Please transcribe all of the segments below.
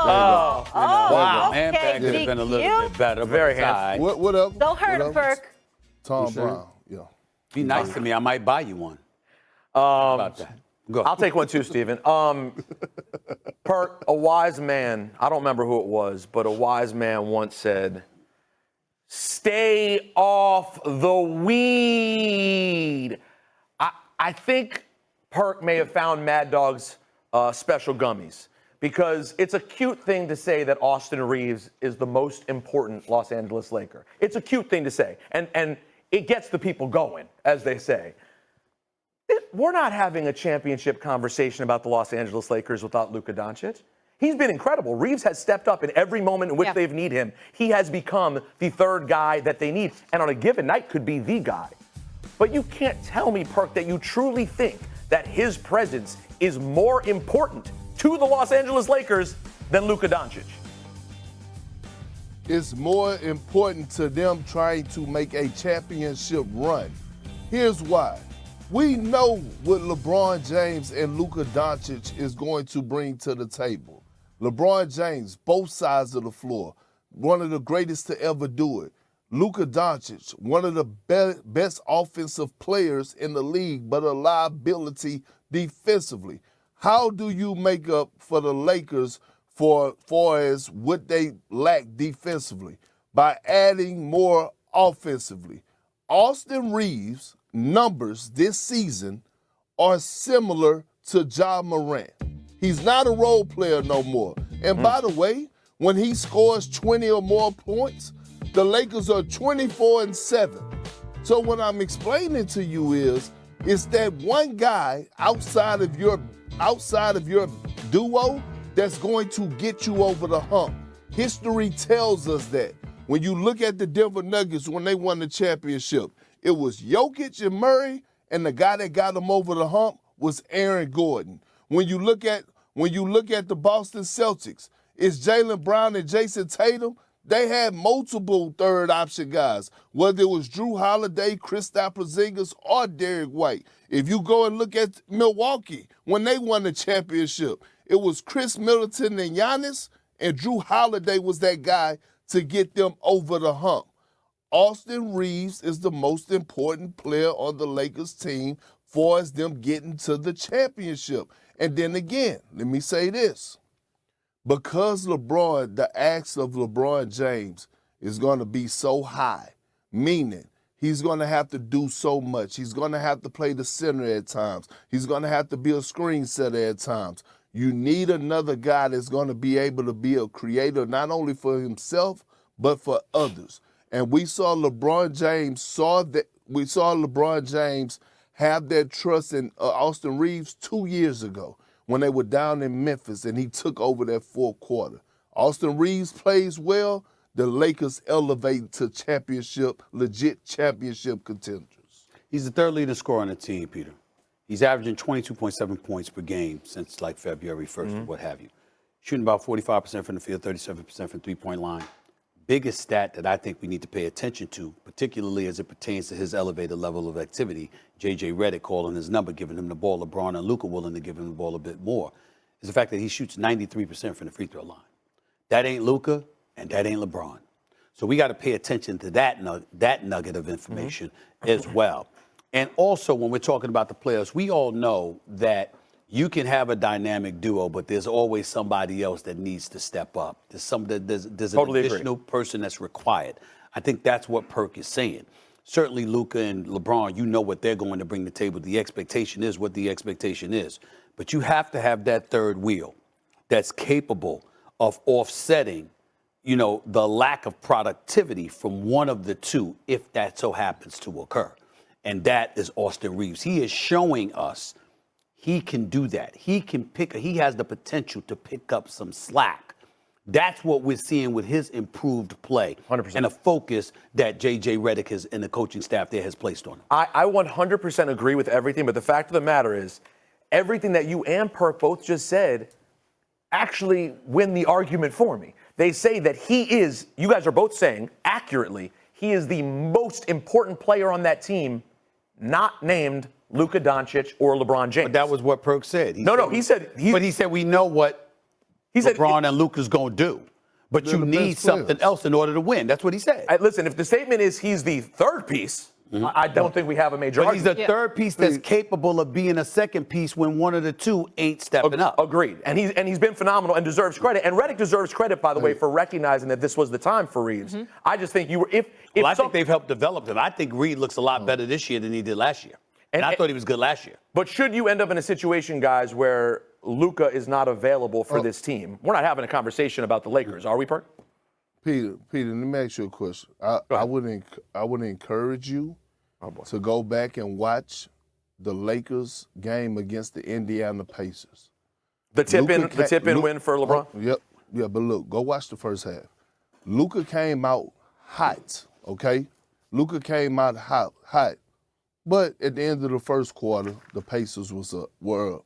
Oh, Wow. okay, Man, that could have been a little bit better. Very handsome. What up? Don't hurt him, Perk. Tom Brown. Yeah. Be nice to me. I might buy you one. How about that? Go. I'll take one too, Steven. Perk, a wise man, I don't remember who it was, but a wise man once said, stay off the weed. I think Perk may have found Mad Dog's special gummies, because it's a cute thing to say that Austin Reeves is the most important Los Angeles Laker. It's a cute thing to say, and it gets the people going, as they say. We're not having a championship conversation about the Los Angeles Lakers without Luka Doncic. He's been incredible. Reeves has stepped up in every moment in which they've needed him. He has become the third guy that they need, and on a given night could be the guy. But you can't tell me, Perk, that you truly think that his presence is more important to the Los Angeles Lakers than Luka Doncic. It's more important to them trying to make a championship run. Here's why. We know what LeBron James and Luka Doncic is going to bring to the table. LeBron James, both sides of the floor, one of the greatest to ever do it. Luka Doncic, one of the best offensive players in the league, but a liability defensively. How do you make up for the Lakers for far as what they lack defensively? By adding more offensively. Austin Reeves' numbers this season are similar to Ja Morant. He's not a role player no more. And by the way, when he scores 20 or more points, the Lakers are 24-7. So what I'm explaining to you is that one guy outside of your duo that's going to get you over the hump. History tells us that. When you look at the Denver Nuggets when they won the championship, it was Jokic and Murray, and the guy that got them over the hump was Aaron Gordon. When you look at the Boston Celtics, it's Jaylen Brown and Jason Tatum. They had multiple third option guys, whether it was Drew Holiday, Kristaps Porzingis, or Derrick White. If you go and look at Milwaukee, when they won the championship, it was Chris Middleton and Giannis, and Drew Holiday was that guy to get them over the hump. Austin Reeves is the most important player on the Lakers team for us them getting to the championship. And then again, let me say this. Because the ask of LeBron James is going to be so high, meaning he's going to have to do so much. He's going to have to play the center at times. He's going to have to be a screen setter at times. You need another guy that's going to be able to be a creator, not only for himself, but for others. And we saw LeBron James have that trust in Austin Reeves 2 years ago when they were down in Memphis and he took over that fourth quarter. Austin Reeves plays well, the Lakers elevate to legit championship contenders. He's the third leading scorer on the team, Peter. He's averaging 22.7 points per game since like February 1st or what have you. Shooting about 45% from the field, 37% from three-point line. Biggest stat that I think we need to pay attention to, particularly as it pertains to his elevated level of activity, J.J. Redick calling his number, giving him the ball, LeBron and Luka willing to give him the ball a bit more, is the fact that he shoots 93% from the free throw line. That ain't Luka, and that ain't LeBron. So we got to pay attention to that nugget of information as well. And also, when we're talking about the players, we all know that you can have a dynamic duo, but there's always somebody else that needs to step up. There's an additional person that's required. I think that's what Perk is saying. Certainly, Luka and LeBron, you know what they're going to bring to the table. The expectation is what the expectation is. But you have to have that third wheel that's capable of offsetting, the lack of productivity from one of the two, if that so happens to occur. And that is Austin Reeves. He is showing us he can do that. He has the potential to pick up some slack. That's what we're seeing with his improved play 100%. And a focus that J.J. Redick and the coaching staff there has placed on him. I 100% agree with everything, but the fact of the matter is, everything that you and Perk both just said actually win the argument for me. They say that you guys are both saying accurately, he is the most important player on that team, not named Luka Doncic or LeBron James. But that was what Perk said. He said we know what He said LeBron and Luka's going to do. But They're you the need best something players. else in order to win. That's what he said. listen, if the statement is he's the third piece, I don't think we have a major But he's argument. the third piece that's capable of being a second piece when one of the two ain't stepping up. Agreed. And he's been phenomenal and deserves credit. And Redick deserves credit, by the way, for recognizing that this was the time for Reeves. I just think I think they've helped develop him. I think Reed looks a lot better this year than he did last year. And I thought he was good last year. But should you end up in a situation, guys, where Luka is not available for this team, we're not having a conversation about the Lakers, are we, Perk? Peter, let me ask you a question. I would encourage you to go back and watch the Lakers game against the Indiana Pacers. The tip-in win for LeBron? Yep. Yeah, but look, go watch the first half. Luka came out hot, okay? Luka came out hot. But at the end of the first quarter, the Pacers were up.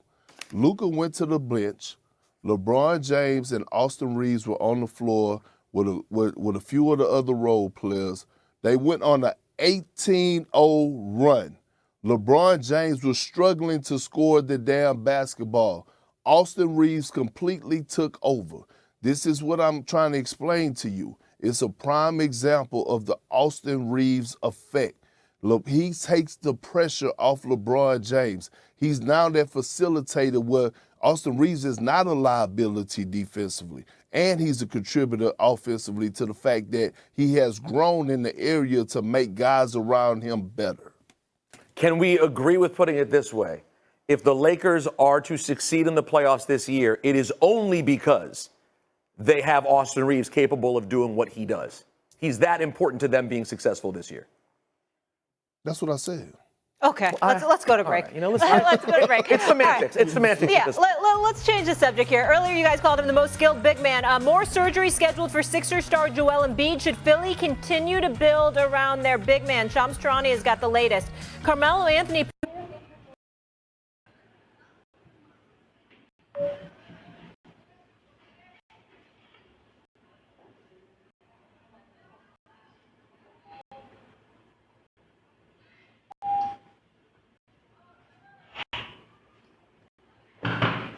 Luka went to the bench. LeBron James and Austin Reeves were on the floor with a few of the other role players. They went on an 18-0 run. LeBron James was struggling to score the damn basketball. Austin Reeves completely took over. This is what I'm trying to explain to you. It's a prime example of the Austin Reeves effect. Look, he takes the pressure off LeBron James. He's now that facilitator where Austin Reeves is not a liability defensively, and he's a contributor offensively to the fact that he has grown in the area to make guys around him better. Can we agree with putting it this way? If the Lakers are to succeed in the playoffs this year, it is only because they have Austin Reeves capable of doing what he does. He's that important to them being successful this year. That's what I said. Okay, let's go to break. Right, listen, let's go to break. It's semantics. Right. It's semantics. Yeah, let's change the subject here. Earlier, you guys called him the most skilled big man. More surgery scheduled for Sixers star Joel Embiid. Should Philly continue to build around their big man? Shams Charania has got the latest. Carmelo Anthony.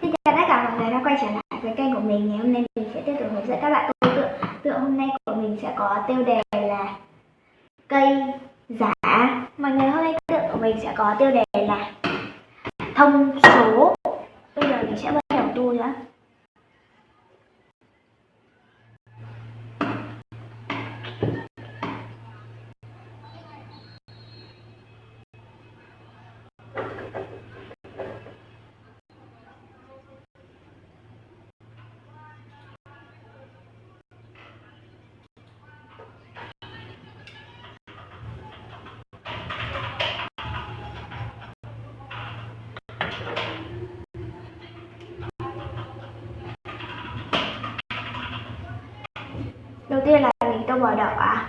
Xin chào tất cả mọi người đã quay trở lại với kênh của mình. Ngày hôm nay mình sẽ tiếp tục hướng dẫn các bạn câu tượng. Tượng hôm nay của mình sẽ có tiêu đề là cây giả. Mọi người, hôm nay tượng của mình sẽ có tiêu đề là thông số. Bây giờ mình sẽ bắt đầu tu nhé. Đầu tiên là mình tô màu đỏ.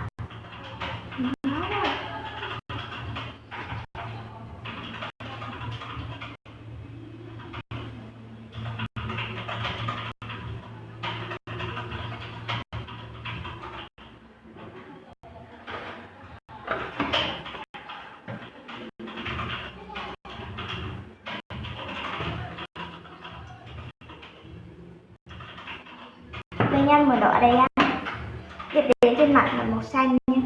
Mình nhân màu đỏ đây á. Tiếp đến trên mặt là màu xanh nha.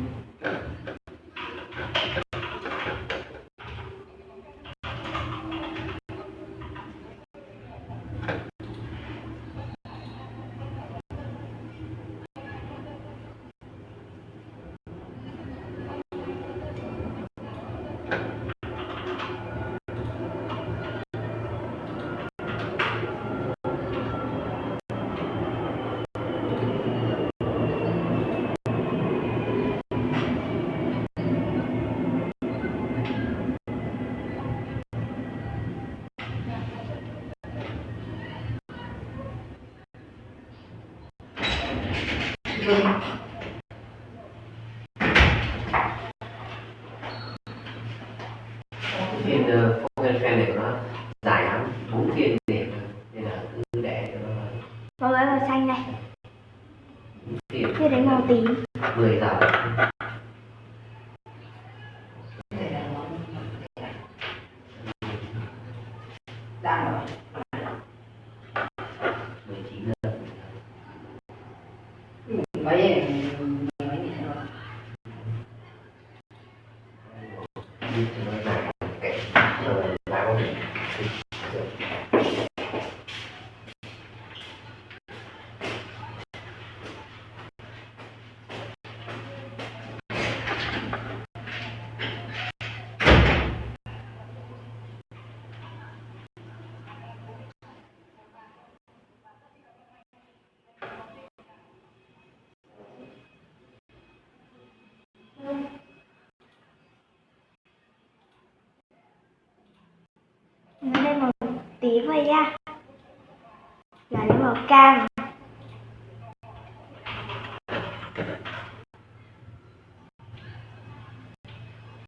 Phiên phong fan này của nó dài lắm, 4 phiên liền nên là cứ để cho nó Màu gái màu xanh này. phiên Tiếp đến màu tím. 10 giờ. Đang rồi. 19 giờ. vậy nha. Là những màu cam.